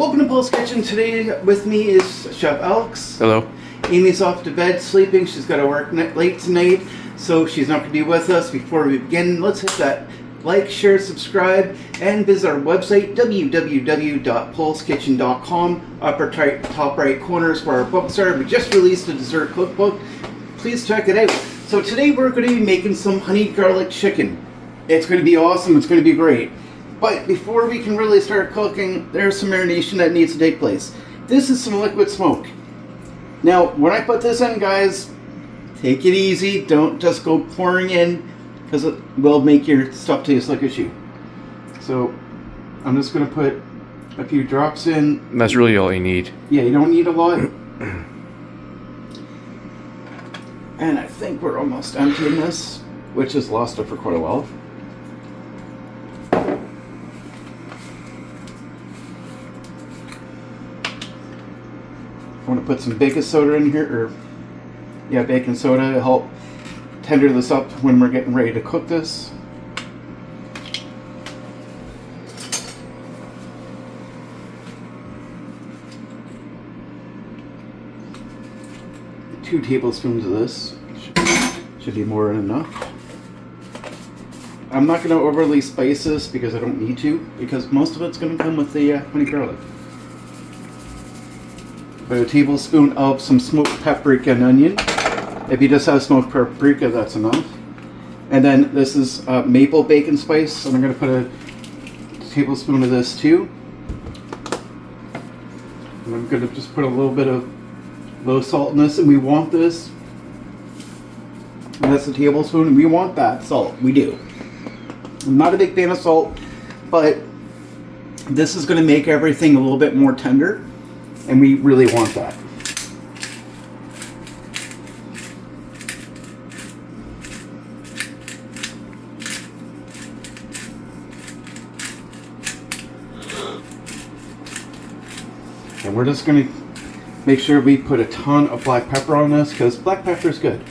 Welcome to Poul's Kitchen. Today with me is Chef Alex. Hello. Amy's off to bed sleeping. She's got to work late tonight, so she's not going to be with us. Before we begin, let's hit that like, share, subscribe, and visit our website, www.poulskitchen.com. Upper top right corner is where our books are. We just released a dessert cookbook. Please check it out. So today we're going to be making some honey garlic chicken. It's going to be awesome. It's going to be great. But before we can really start cooking, there's some marination that needs to take place. This is some liquid smoke. Now, when I put this in, guys, take it easy. Don't just go pouring in, because it will make your stuff taste like a shoe. So, I'm just going to put a few drops in. That's really all you need. Yeah, you don't need a lot. And I think we're almost emptying this, which has lost it for quite a while. I want to put some baking soda in here, baking soda to help tender this up when we're getting ready to cook this. Two tablespoons of this should be more than enough. I'm not going to overly spice this because I don't need to, because most of it's going to come with the honey garlic. About a tablespoon of some smoked paprika and onion. If you just have smoked paprika, that's enough. And then this is maple bacon spice, and I'm going to put a tablespoon of this too. And I'm going to just put a little bit of low salt in this, and we want this. And that's a tablespoon, and we want that salt. We do. I'm not a big fan of salt, but this is going to make everything a little bit more tender. And we really want that. And we're just going to make sure we put a ton of black pepper on this, because black pepper is good.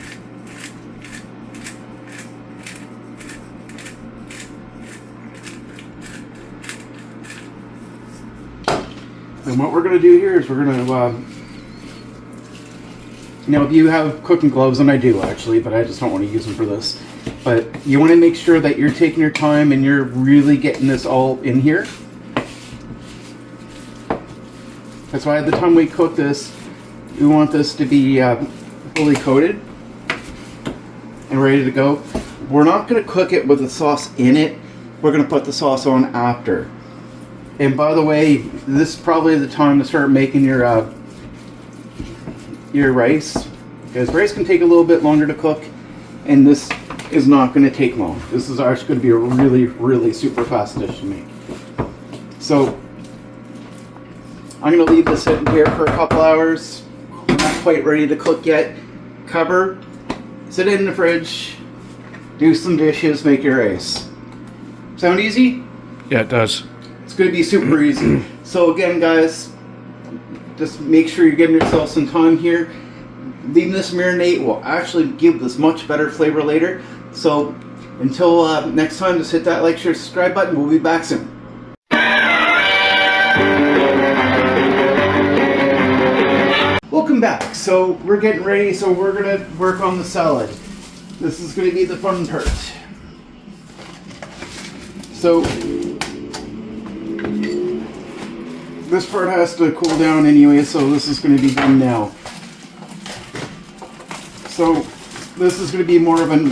And what we're going to do here is we're going to, if you have cooking gloves, and I do actually, but I just don't want to use them for this. But you want to make sure that you're taking your time and you're really getting this all in here. That's why at the time we cook this, we want this to be fully coated and ready to go. We're not going to cook it with the sauce in it. We're going to put the sauce on after. And by the way, this is probably the time to start making your rice, because rice can take a little bit longer to cook, and this is not going to take long. This is actually going to be a really, really super fast dish to make. So I'm going to leave this sitting here for a couple hours. We're not quite ready to cook yet. Cover, sit it in the fridge, do some dishes, make your rice. Sound easy? Yeah, it does. It's going to be super easy. So again, guys, just make sure you're giving yourself some time here. Leaving this marinate will actually give this much better flavor later. So until next time, just hit that like, share, subscribe button. We'll be back soon. Welcome back. So we're getting ready. So we're going to work on the salad. This is going to be the fun part. So this part has to cool down anyway, so this is going to be done now. So this is going to be more of a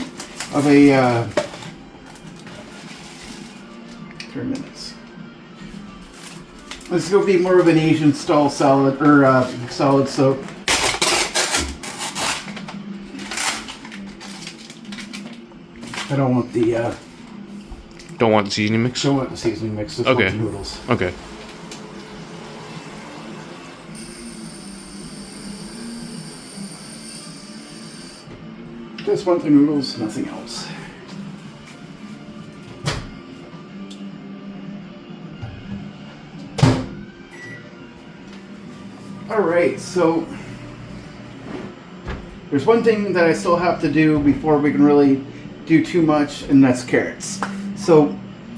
3 minutes. This is going to be more of an Asian style salad, or salad. So I don't want the Don't want the seasoning mix? don't want the seasoning mix. Just Okay. want the noodles. Okay. Just want the noodles, nothing else. Alright, so there's one thing that I still have to do before we can really do too much, and that's carrots. So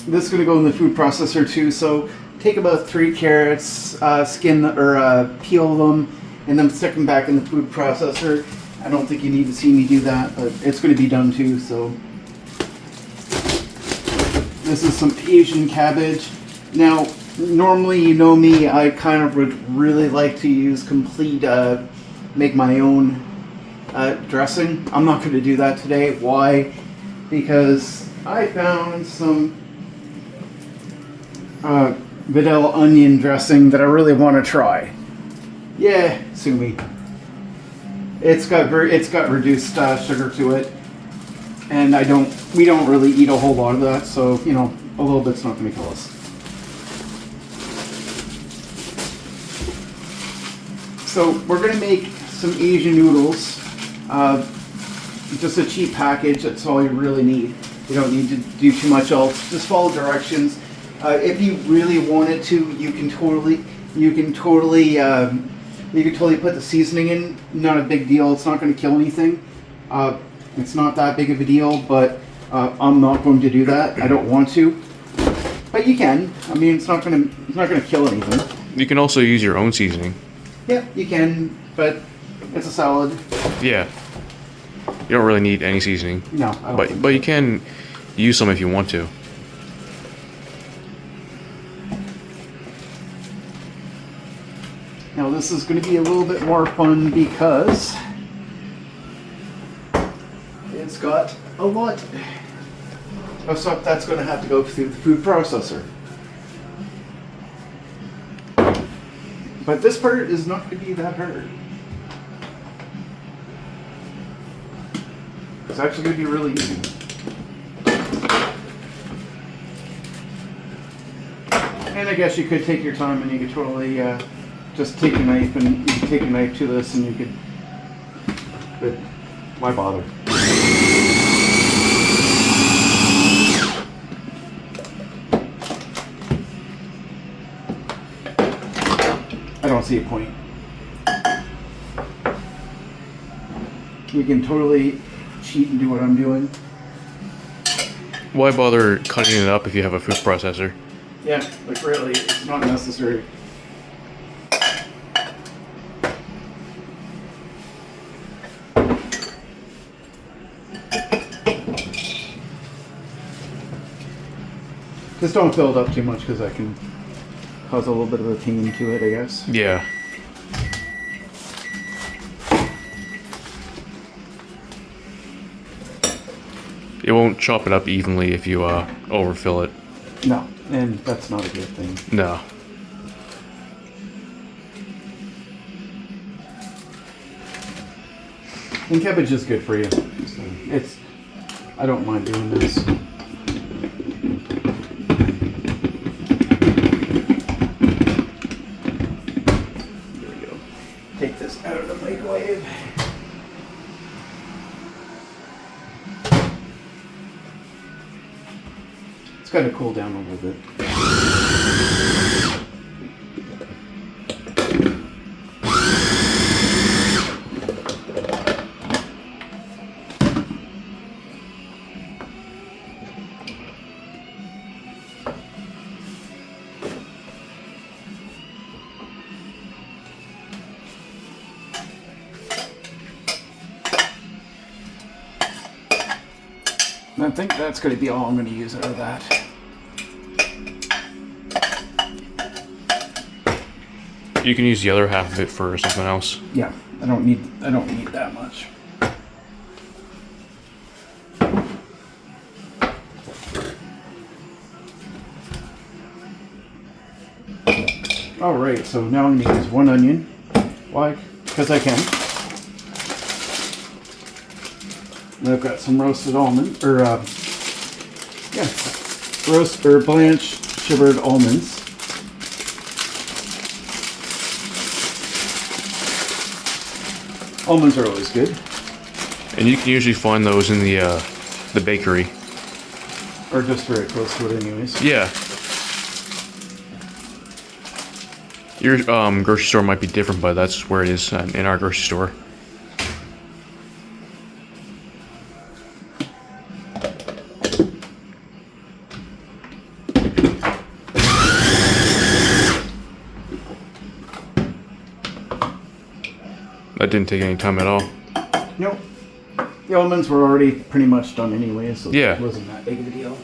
this is going to go in the food processor too. So take about 3 carrots, skin or peel them, and then stick them back in the food processor. I don't think you need to see me do that, but it's going to be done too. So this is some Asian cabbage. Now, normally, you know me, I kind of would really like to use complete, make my own dressing. I'm not going to do that today. Why? Because I found some vanilla onion dressing that I really want to try. Yeah, sue me. It's got reduced sugar to it, and we don't really eat a whole lot of that, so you know, a little bit's not going to kill us. So we're going to make some Asian noodles. Just a cheap package. That's all you really need. You don't need to do too much else. Just follow directions. If you really wanted to, you can totally put the seasoning in. Not a big deal. It's not going to kill anything. It's not that big of a deal, but I'm not going to do that. I don't want to. But you can. I mean, it's not going to kill anything. You can also use your own seasoning. Yeah, you can, but it's a salad. Yeah. You don't really need any seasoning. No, I don't think But so. you can use some if you want to. Now this is going to be a little bit more fun because it's got a lot of stuff that's going to have to go through the food processor. But this part is not going to be that hard. It's actually going to be really easy. And I guess you could take your time and you could totally just take a knife and you could take a knife to this and you could, but why bother? I don't see a point. We can totally cheat and do what I'm doing. Why bother cutting it up if you have a food processor? Yeah, like really, it's not necessary. Just don't fill it up too much because that can cause a little bit of a pain to it, I guess. Yeah. It won't chop it up evenly if you overfill it. No, and that's not a good thing. No. And cabbage is good for you. So I don't mind doing this. There we go. Take this out of the microwave. It's got to cool down a little bit. I think that's going to be all I'm going to use out of that. You can use the other half of it for something else. Yeah, I don't need that much. All right, so now I'm going to use one onion. Why? Because I can. And I've got some roasted almond, roast or blanched sugared almonds. Almonds are always good. And you can usually find those in the bakery. Or just very close to it anyways. Yeah. Your grocery store might be different, but that's where it is in our grocery store. That didn't take any time at all. Nope. The almonds were already pretty much done anyway, so Yeah. it wasn't that big of a deal.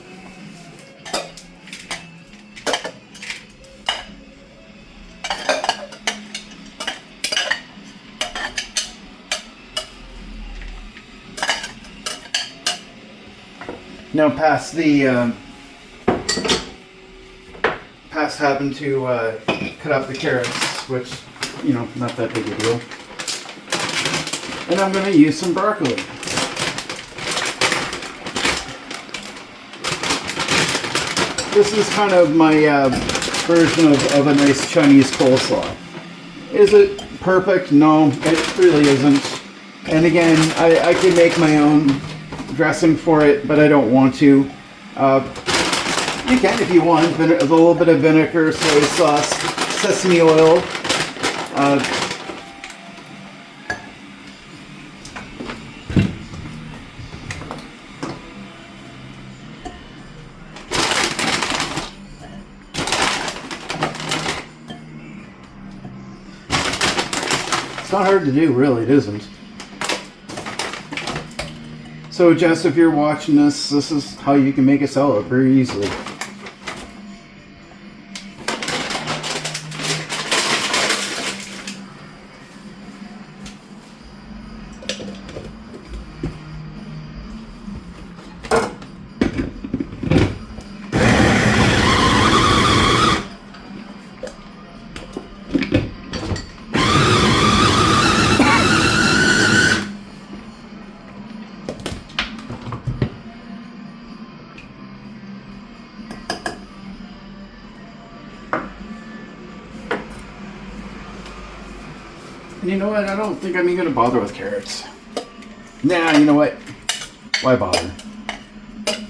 Now past having to cut up the carrots, which, you know, not that big a deal. And I'm going to use some broccoli. This is kind of my version of a nice Chinese coleslaw. Is it perfect? No, it really isn't. And again, I can make my own dressing for it, but I don't want to. You can if you want. A little bit of vinegar, soy sauce, sesame oil. It's not hard to do, really. It isn't. So, Jess, if you're watching this, this is how you can make a salad very easily. And you know what? I don't think I'm even going to bother with carrots. Nah, you know what? Why bother?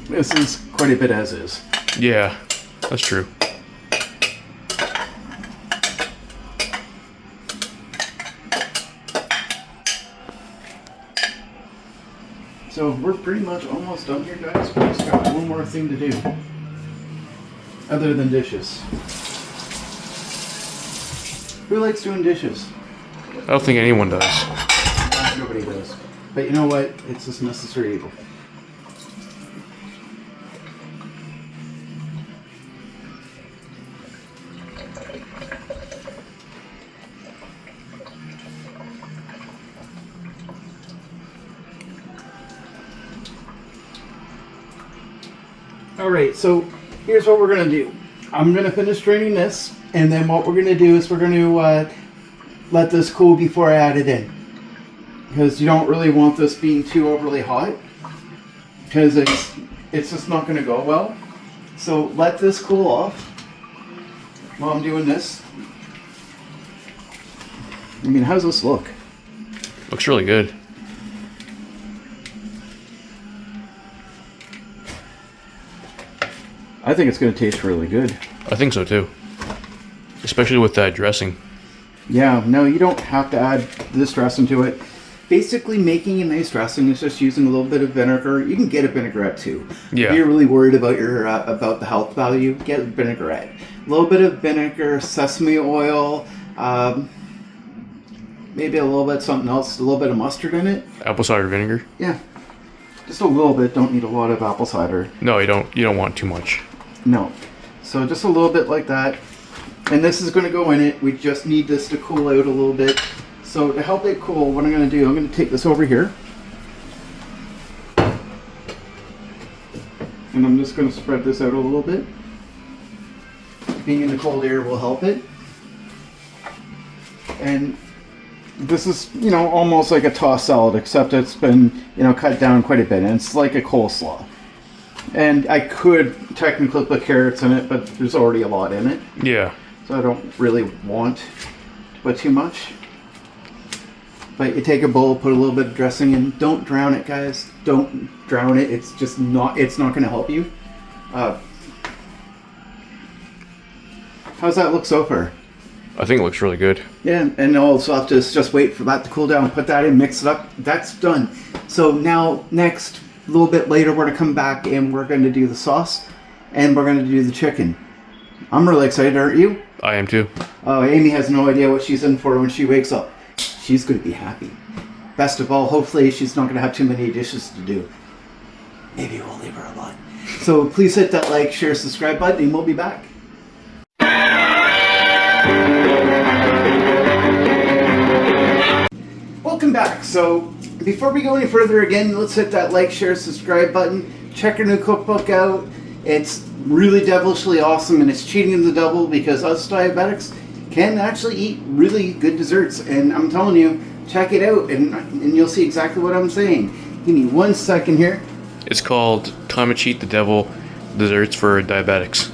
This is quite a bit as is. Yeah, that's true. So we're pretty much almost done here, guys. We just got one more thing to do. Other than dishes. Who likes doing dishes? I don't think anyone does. Nobody does. But you know what? It's just necessary evil. Alright, so here's what we're going to do. I'm going to finish draining this, and then what we're going to do is we're going to let this cool before I add it in. Because you don't really want this being too overly hot, because it's just not going to go well. So let this cool off while I'm doing this. I mean, how's this look? Looks really good. I think it's going to taste really good. I think so too. Especially with that dressing. Yeah, no, you don't have to add this dressing to it. Basically, making a nice dressing is just using a little bit of vinegar. You can get a vinaigrette too. Yeah. If you're really worried about your about the health value, get a vinaigrette. A little bit of vinegar, sesame oil, maybe a little bit something else, a little bit of mustard in it. Apple cider vinegar? Yeah, just a little bit. Don't need a lot of apple cider. No, you don't. You don't want too much. No, so just a little bit like that. And this is going to go in it. We just need this to cool out a little bit. So to help it cool, what I'm going to do, I'm going to take this over here. And I'm just going to spread this out a little bit. Being in the cold air will help it. And this is, you know, almost like a tossed salad, except it's been, you know, cut down quite a bit. And it's like a coleslaw. And I could technically put carrots in it, but there's already a lot in it. Yeah. So I don't really want to put too much. But you take a bowl, put a little bit of dressing in. Don't drown it, guys. Don't drown it. It's just not, it's not going to help you. How's that look so far? I think it looks really good. Yeah, and also have to just wait for that to cool down. Put that in, mix it up. That's done. So now, next, a little bit later, we're going to come back and we're going to do the sauce. And we're going to do the chicken. I'm really excited, aren't you? I am too. Oh, Amy has no idea what she's in for when she wakes up. she's going to be happy. Best of all, hopefully she's not going to have too many dishes to do. Maybe we'll leave her alone. So please hit that like, share, subscribe button, and we'll be back. Welcome back. So before we go any further, again, let's hit that like, share, subscribe button. Check our new cookbook out. It's really devilishly awesome, and it's cheating the double because us diabetics can actually eat really good desserts. And I'm telling you, check it out, and you'll see exactly what I'm saying. Give me 1 second here. It's called Time to Cheat the Devil Desserts for Diabetics.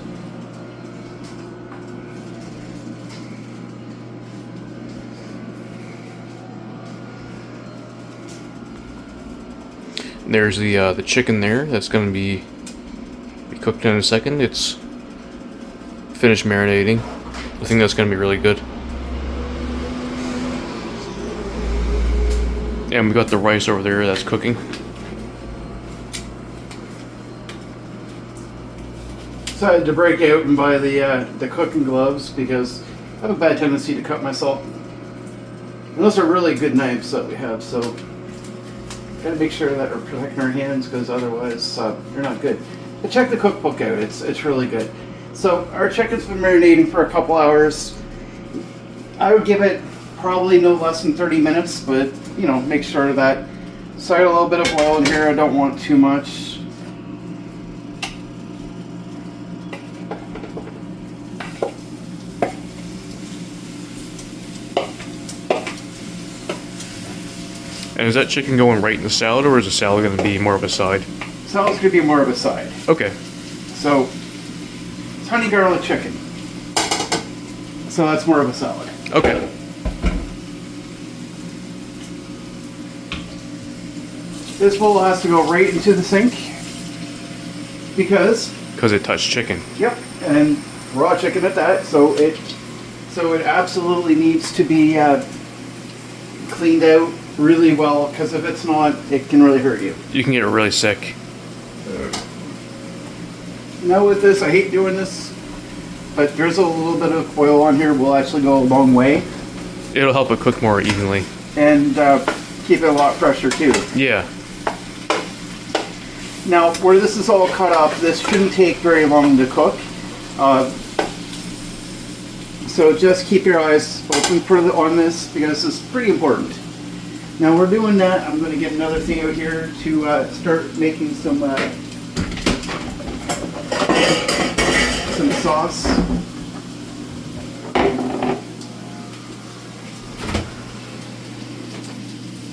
There's the chicken there. That's going to be cooked in a second. It's finished marinating. I think that's going to be really good. And we got the rice over there that's cooking. So I had to break out and buy the cooking gloves because I have a bad tendency to cut myself. And those are really good knives that we have, so gotta make sure that we're protecting our hands because otherwise they're not good. But check the cookbook out; it's really good. So our chicken's been marinating for a couple hours. I would give it probably no less than 30 minutes, but you know, make sure that. So I got a little bit of oil in here. I don't want too much. And is that chicken going right in the salad, or is the salad going to be more of a side? Salad's going to be more of a side. Okay. So, it's honey garlic chicken. So that's more of a salad. Okay. This bowl has to go right into the sink because It touched chicken. yep, and raw chicken at that. So it absolutely needs to be cleaned out really well because if it's not, it can really hurt you. You can get it really sick. Now with this, I hate doing this, but there's a little bit of oil on here will actually go a long way It'll help it cook more evenly. and keep it a lot fresher too. Yeah. Now, where this is all cut up, this shouldn't take very long to cook. So just keep your eyes open on this because this is pretty important. Now we're doing that. I'm going to get another thing out here to start making some sauce.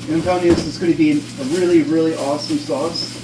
And I'm telling you, this is going to be a really, really awesome sauce.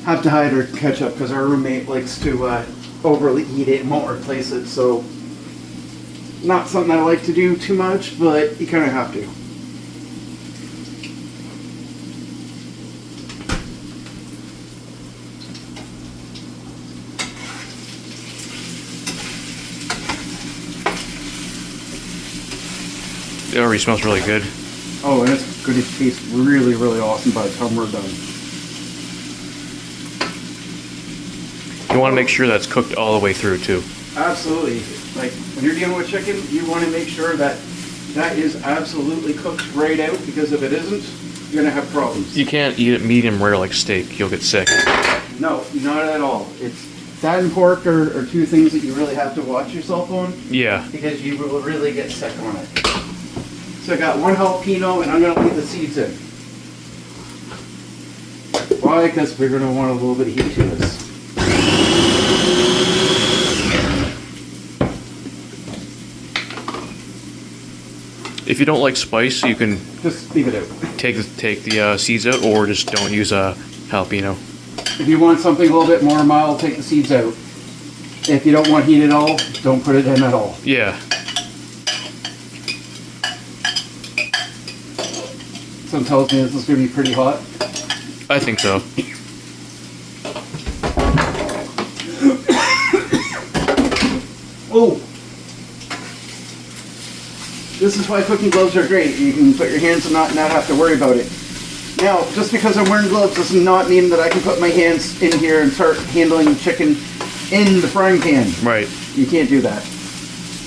Have to hide our ketchup because our roommate likes to overly eat it and won't replace it. So not something I like to do too much, but you kind of have to. It already smells really good. Oh, and it's going to taste really, really awesome by the time we're done. You want to make sure that's cooked all the way through too. Absolutely. Like when you're dealing with chicken, you want to make sure that that is absolutely cooked right out because if it isn't, you're going to have problems. You can't eat it medium rare like steak. You'll get sick. No, not at all. It's that and pork are two things that you really have to watch yourself on Yeah. because you will really get sick on it. So I got one jalapeno and I'm going to leave the seeds in. Why? Because we're going to want a little bit of heat to this. If you don't like spice, you can Just leave it out. take the seeds out, or just don't use a jalapeno. If you want something a little bit more mild, take the seeds out. If you don't want heat at all, don't put it in at all. Yeah. Something tells me this is going to be pretty hot. I think so. Oh! This is why cooking gloves are great. You can put your hands and not have to worry about it. Now, just because I'm wearing gloves does not mean that I can put my hands in here and start handling the chicken in the frying pan. Right. You can't do that.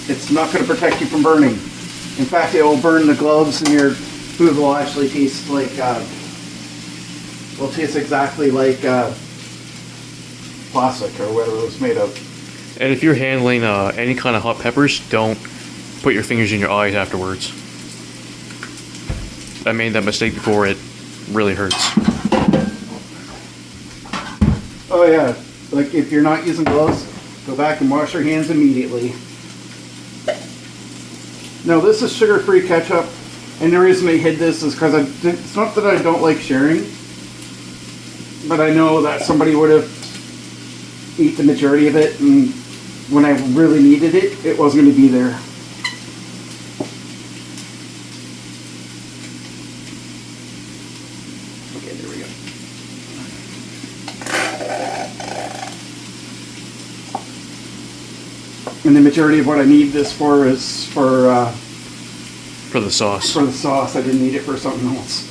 It's not going to protect you from burning. In fact, it will burn the gloves, and your food will actually taste like, will taste exactly like plastic or whatever it was made of. And if you're handling any kind of hot peppers, don't put your fingers in your eyes afterwards. I made that mistake before. It really hurts. Oh yeah, like if you're not using gloves, go back and wash your hands immediately. Now this is sugar-free ketchup, and the reason I hid this is because it's not that I don't like sharing, but I know that somebody would have eat the majority of it, and when I really needed it, it wasn't going to be there. Okay, there we go. And the majority of what I need this for is for the sauce. For the sauce. I didn't need it for something else.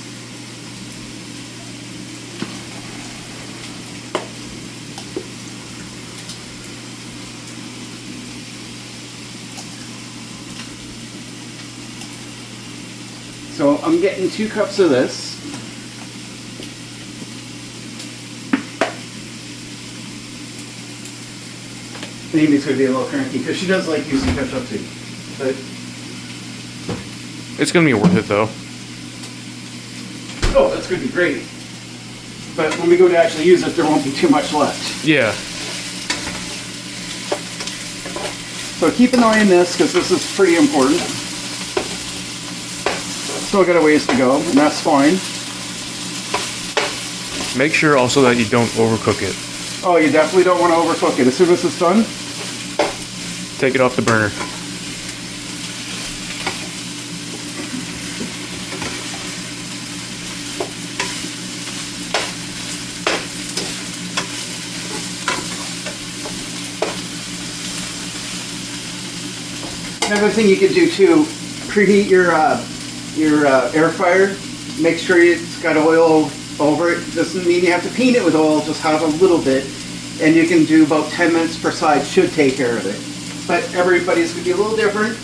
So I'm getting 2 cups of this. Amy's going to be a little cranky because she does like using ketchup too. But It's gonna be worth it though. oh, that's going to be great. But when we go to actually use it, there won't be too much left. Yeah. So keep an eye on this because this is pretty important. Still got a ways to go, and that's fine. Make sure also that you don't overcook it. Oh, you definitely don't want to overcook it. As soon as it's done, Take it off the burner. another thing you can do too, preheat your air fryer. Make sure it's got oil over it. Doesn't mean you have to paint it with oil, just have a little bit. And you can do about 10 minutes per side, should take care of it. But everybody's going to be a little different.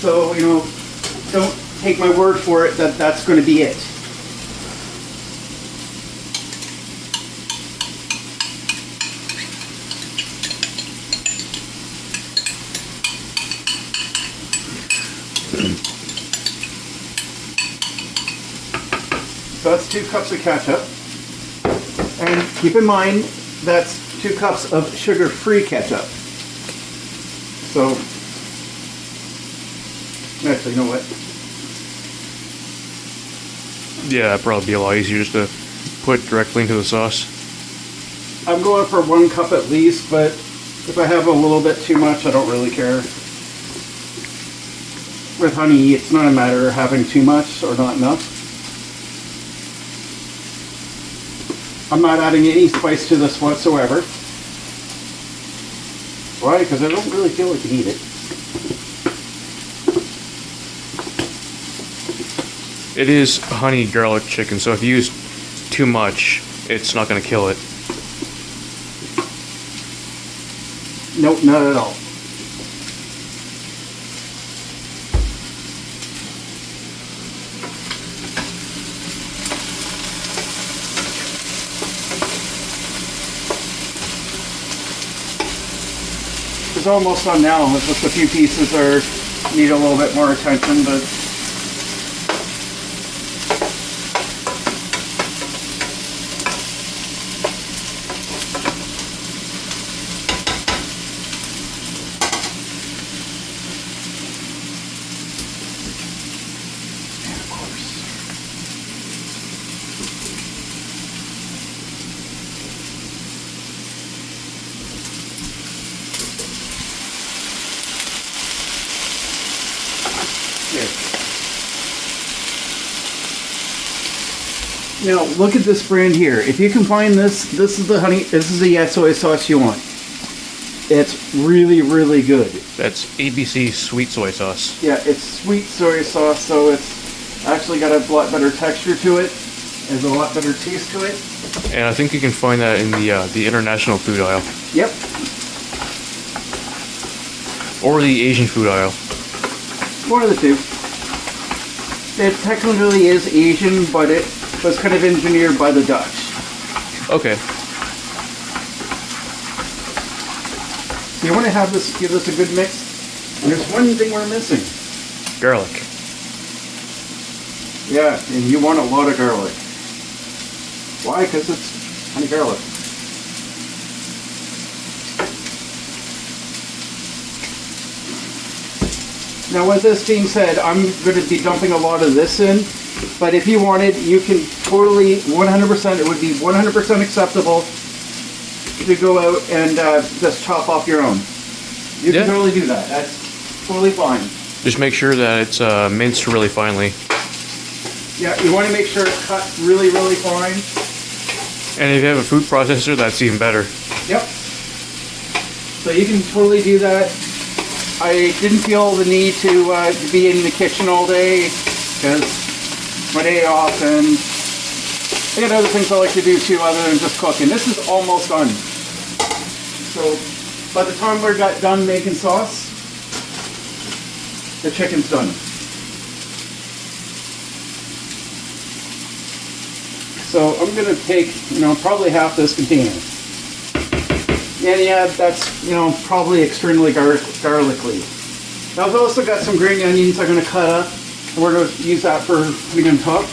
So, you know, don't take my word for it that that's going to be it. So that's 2 cups of ketchup. And keep in mind, that's 2 cups of sugar-free ketchup. So, actually, you know what? Yeah, it'd probably be a lot easier just to put directly into the sauce. I'm going for 1 cup at least, but if I have a little bit too much, I don't really care. With honey, it's not a matter of having too much or not enough. I'm not adding any spice to this whatsoever. Why? Because I don't really feel like you need it. It is honey garlic chicken, so if you use too much, it's not going to kill it. Nope, not at all. It's almost done now. It's just a few pieces need a little bit more attention, but and of course. Here. Now look at this brand here. If you can find this, this is the soy sauce you want. It's really, really good. That's ABC sweet soy sauce. Yeah, it's sweet soy sauce, so it's actually got a lot better texture to it. There's a lot better taste to it. And I think you can find that in the international food aisle. Yep. Or the Asian food aisle. One of the two. It technically is Asian, but it was kind of engineered by the Dutch. Okay. So you want to give this a good mix. And there's one thing we're missing. Garlic. Yeah, and you want a lot of garlic. Why? Because it's honey garlic. Now with this being said, I'm going to be dumping a lot of this in, but if you wanted, you can totally, 100%, it would be 100% acceptable to go out and just chop off your own. You can totally do that. That's totally fine. Just make sure that it's minced really finely. Yeah, you want to make sure it's cut really, really fine. And if you have a food processor, that's even better. Yep. So you can totally do that. I didn't feel the need to be in the kitchen all day because my day off, and I got other things I like to do too other than just cooking. This is almost done. So by the time we're done making sauce, the chicken's done. So I'm going to take, probably half this container. And yeah, that's, probably extremely garlicky. Now I've also got some green onions I'm going to cut up. And we're going to use that for putting on top.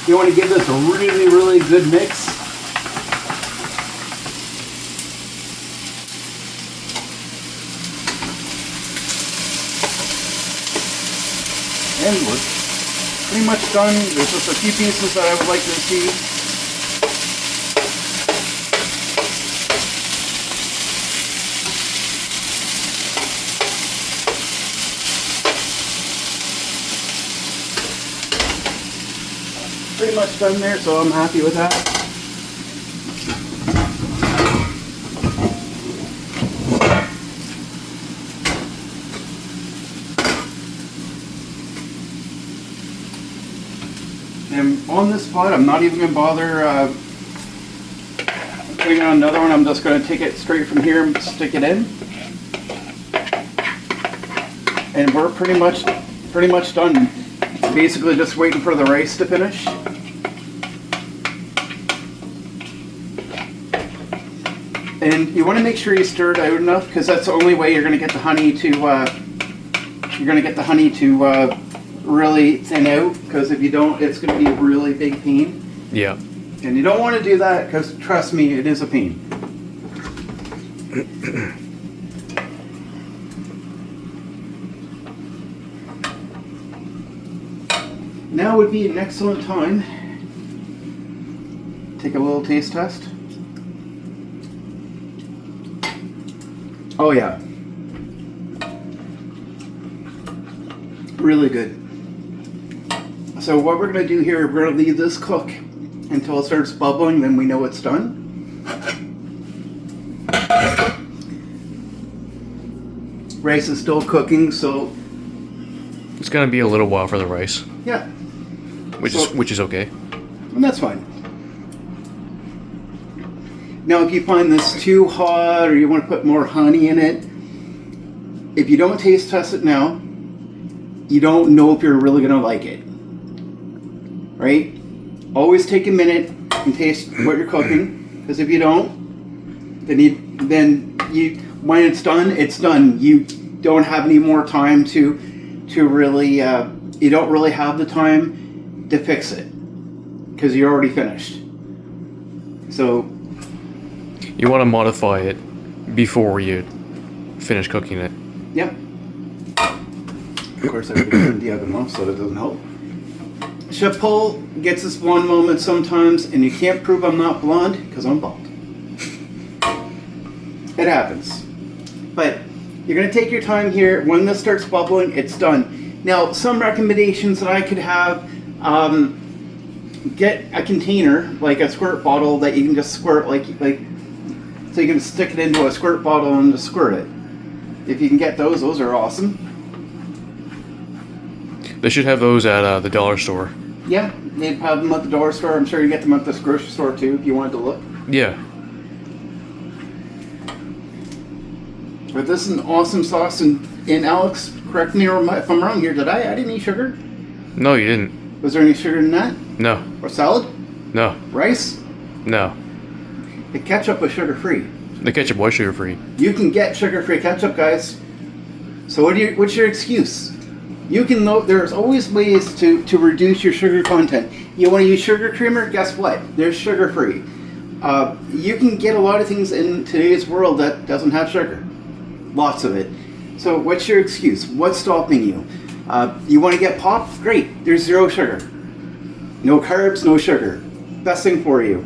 You want to give this a really, really good mix. And we're pretty much done. There's just a few pieces that I would like to see. Pretty much done there, so I'm happy with that. And on this pot, I'm not even going to bother putting on another one. I'm just going to take it straight from here and stick it in. And we're pretty much done. Basically just waiting for the rice to finish. And you want to make sure you stir it out enough, because that's the only way you're going to get the honey to really thin out, because if you don't, it's going to be a really big pain. Yeah. And you don't want to do that, because trust me, it is a pain. Now would be an excellent time. Take a little taste test. Oh yeah. Really good. So what we're going to do here, we're going to leave this cook until it starts bubbling, then we know it's done. Rice is still cooking, so It's going to be a little while for the rice. yeah. Which is okay. And that's fine. Now if you find this too hot or you want to put more honey in it, if you don't taste test it now, you don't know if you're really going to like it. Right? Always take a minute and taste what you're cooking, because if you don't, then when it's done. You don't have any more time to really you don't really have the time to fix it, because you're already finished. So You want to modify it before you finish cooking it. yep. Of course, I would turn the oven off so that doesn't help. Chef Poul gets this blonde moment sometimes, and you can't prove I'm not blonde because I'm bald. It happens. But you're going to take your time here. When this starts bubbling, it's done. Now, some recommendations that I could have, get a container, like a squirt bottle that you can just squirt, like so you can stick it into a squirt bottle and just squirt it. If you can get those are awesome. They should have those at the dollar store. Yeah, they'd have them at the dollar store. I'm sure you get them at this grocery store too, if you wanted to look. Yeah. But this is an awesome sauce, and Alex, correct me if I'm wrong here, did I add any sugar? No, you didn't. Was there any sugar in that? No. Or salad? No. Rice? No. The ketchup was sugar-free. The ketchup was sugar-free. You can get sugar-free ketchup, guys. So what's your excuse? You can know there's always ways to reduce your sugar content. You want to use sugar creamer? Guess what? There's sugar-free. You can get a lot of things in today's world that doesn't have sugar. Lots of it. So what's your excuse? What's stopping you? You want to get pop? Great. There's 0 sugar. No carbs, no sugar. Best thing for you.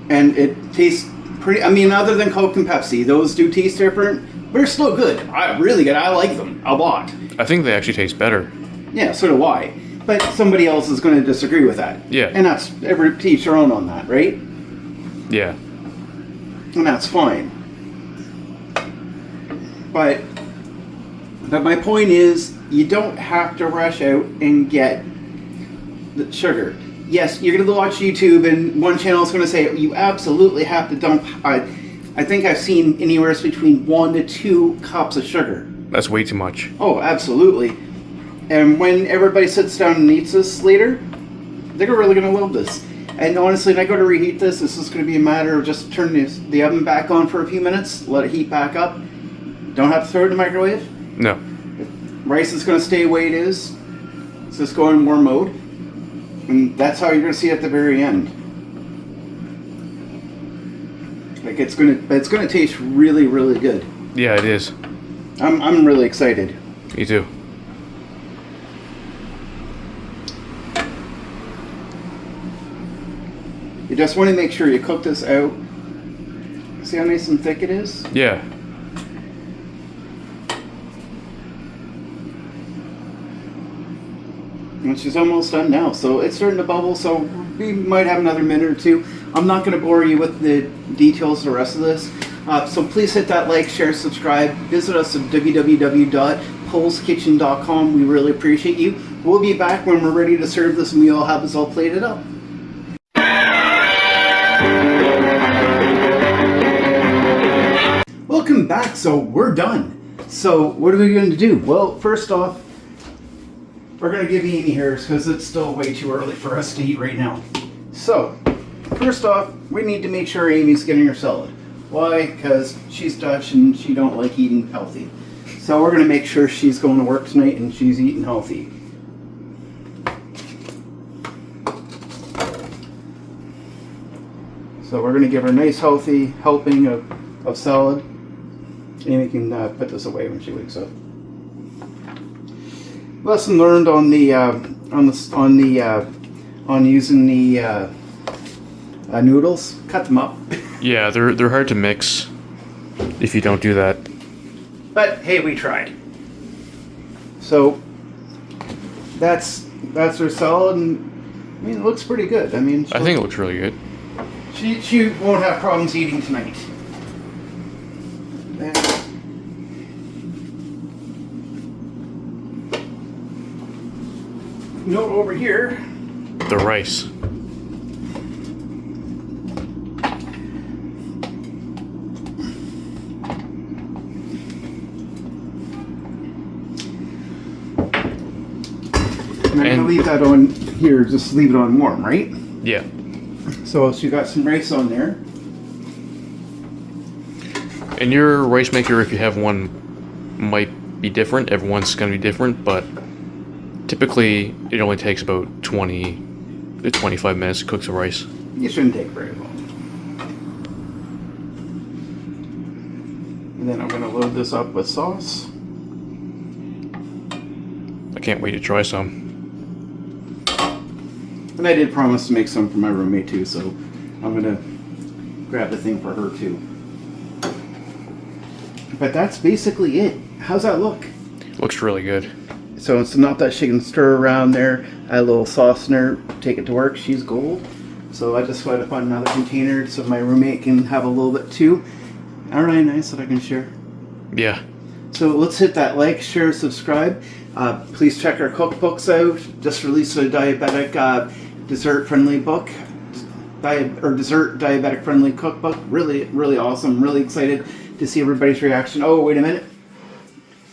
And it tastes pretty, I mean, other than Coke and Pepsi, those do taste different, but they're still good. Really good. I like them a lot. I think they actually taste better. Yeah, so do I. But somebody else is going to disagree with that. Yeah. And that's, every to each their own on that, right? Yeah. And that's fine. But my point is, you don't have to rush out and get the sugar. Yes, you're going to watch YouTube and one channel is going to say you absolutely have to dump. I think I've seen anywhere between 1 to 2 cups of sugar. That's way too much. Oh, absolutely. And when everybody sits down and eats this later, they're really going to love this. And honestly, when I go to reheat this is going to be a matter of just turning the oven back on for a few minutes, let it heat back up. Don't have to throw it in the microwave. No. Rice is going to stay the way it is. It's just go in warm mode. And that's how you're going to see it at the very end. Like it's going to taste really, really good. Yeah, it is. I'm really excited. Me too. You just want to make sure you cook this out. See how nice and thick it is? Yeah. And she's almost done now, so it's starting to bubble, so we might have another minute or two. I'm not going to bore you with the details of the rest of this, so please hit that like, share, subscribe. Visit us at www.poulskitchen.com. We really appreciate you. We'll be back when we're ready to serve this and we all have this all plated up. Welcome back. So we're done. So what are we going to do? Well, first off, we're going to give Amy hers because it's still way too early for us to eat right now. So, first off, we need to make sure Amy's getting her salad. Why? Because she's Dutch and she don't like eating healthy. So we're going to make sure she's going to work tonight and she's eating healthy. So we're going to give her a nice healthy helping of salad. Amy can put this away when she wakes up. Lesson learned on using the noodles. Cut them up. Yeah, they're hard to mix if you don't do that. But hey, we tried. So that's her salad, and I mean it looks pretty good. I mean, I think it looks really good. She won't have problems eating tonight. Note over here. The rice. And I'm gonna leave that on here. Just leave it on warm, right? Yeah. So she got some rice on there. And your rice maker, if you have one, might be different. Everyone's going to be different, but typically it only takes about 20 to 25 minutes to cook the rice. It shouldn't take very long. And then I'm going to load this up with sauce. I can't wait to try some. And I did promise to make some for my roommate too, so I'm going to grab the thing for her too. But that's basically it. How's that look? Looks really good. So it's not that she can stir around there. Add a little sauce in her, take it to work. She's gold. So I just wanted to find another container so my roommate can have a little bit too. Alright, nice that I can share. Yeah. So let's hit that like, share, subscribe. Please check our cookbooks out. Just released a diabetic dessert friendly book. Dessert diabetic friendly cookbook. Really, really awesome. Really excited to see everybody's reaction. Oh, wait a minute.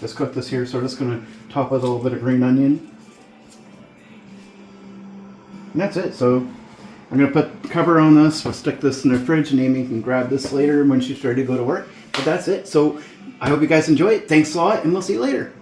Let's cook this here. So we're just going to top with a little bit of green onion. And that's it. So I'm going to put the cover on this. We'll stick this in the fridge and Amy can grab this later when she's ready to go to work. But that's it. So I hope you guys enjoy it. Thanks a lot and we'll see you later.